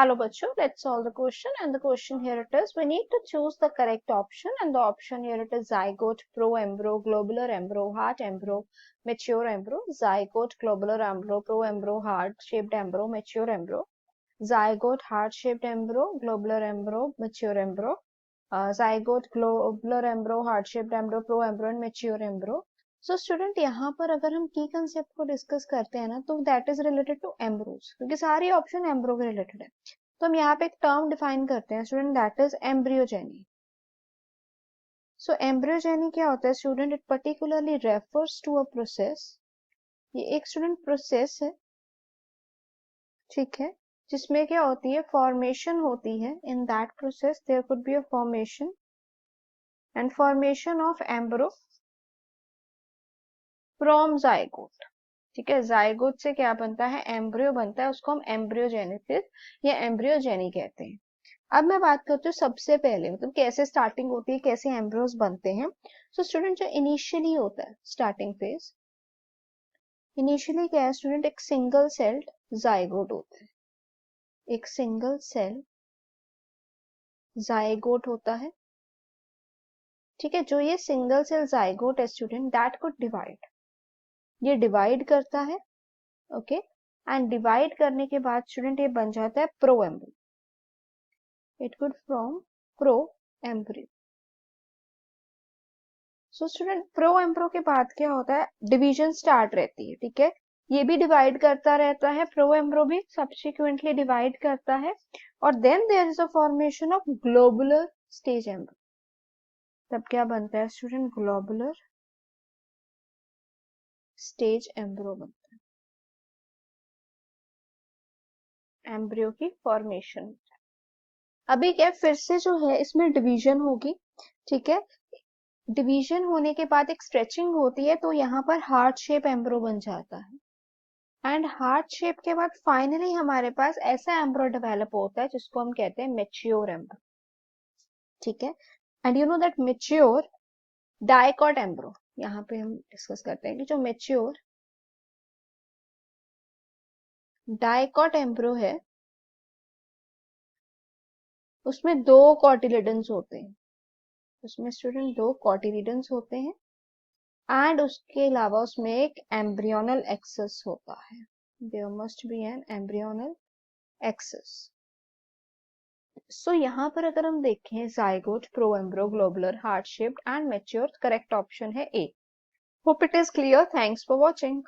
Hello बच्चों, let's solve the question and the question here it is. We need to choose the correct option and the option here it is zygote, pro-embryo, globular embryo, heart embryo, mature embryo, zygote, globular embryo, pro-embryo, heart-shaped embryo, mature embryo, zygote, heart-shaped embryo, globular embryo, mature embryo, zygote, globular embryo, heart-shaped embryo, pro-embryo and mature embryo. So student यहाँ पर अगर हम की concept को discuss करते हैं ना तो that is related to embryos क्योंकि सारी ऑप्शन एम्ब्रो के रिलेटेड है। तो हम यहाँ पे एक टर्म डिफाइन करते हैं स्टूडेंट दैट इज एम्ब्रियोजेनी। सो एम्ब्रियोजेनी क्या होता है student? It particularly refers to a process. ये एक स्टूडेंट प्रोसेस है, ठीक है, जिसमें क्या होती है फॉर्मेशन होती है। In that process there could be a formation and formation of embryo from zygote. ठीक है, जाइगोट से क्या बनता है? एम्ब्रियो बनता है, उसको हम एम्ब्रियोजेनेसिस या एम्ब्रियोजेनी कहते हैं। अब मैं बात करती हूँ सबसे पहले मतलब कैसे स्टार्टिंग होती है, कैसे एम्ब्रियोज बनते हैं। सो स्टूडेंट जो इनिशियली होता है स्टार्टिंग फेज, इनिशियली क्या है स्टूडेंट? एक सिंगल सेल जाइगोट होता है, एक सिंगल सेल जाइगोट होता है। ठीक है, जो ये सिंगल सेल जाइगोट है स्टूडेंट दैट कुड डिवाइड, ये डिवाइड करता है। ओके, एंड डिवाइड करने के बाद स्टूडेंट ये बन जाता है pro embryo. It could from pro embryo. So student pro एम्ब्रो के बाद क्या होता है? डिवीजन स्टार्ट रहती है। ठीक है, ये भी डिवाइड करता रहता है, प्रो एम्ब्रो भी सब्सिक्वेंटली डिवाइड करता है और then there is a formation of globular stage embryo. तब क्या बनता है स्टूडेंट? ग्लोबुलर स्टेज एम्ब्रो बनता है, एम्ब्रियो की फॉर्मेशन। अभी क्या फिर से जो है इसमें डिवीजन होगी। ठीक है, डिवीजन होने के बाद एक स्ट्रेचिंग होती है तो यहाँ पर हार्ट शेप एम्ब्रो बन जाता है एंड हार्ट शेप के बाद फाइनली हमारे पास ऐसा एम्ब्रो डेवलप होता है जिसको हम कहते हैं मैच्योर एम्ब्रो। ठीक है, and you know that mature dicot एम्ब्रो, यहाँ पे हम डिस्कस करते हैं कि जो मैच्योर डाइकॉट एम्ब्रो है उसमें दो कॉटिलिडन्स होते हैं, उसमें स्टूडेंट दो कॉटिलिडन्स होते हैं एंड उसके अलावा उसमें एक एम्ब्रियोनल एक्सेस होता है। There must be an embryonal axis. So यहाँ पर अगर हम देखें zygote, pro embryo, globular, heart shaped and mature, correct option है A. Hope it is clear. Thanks for watching.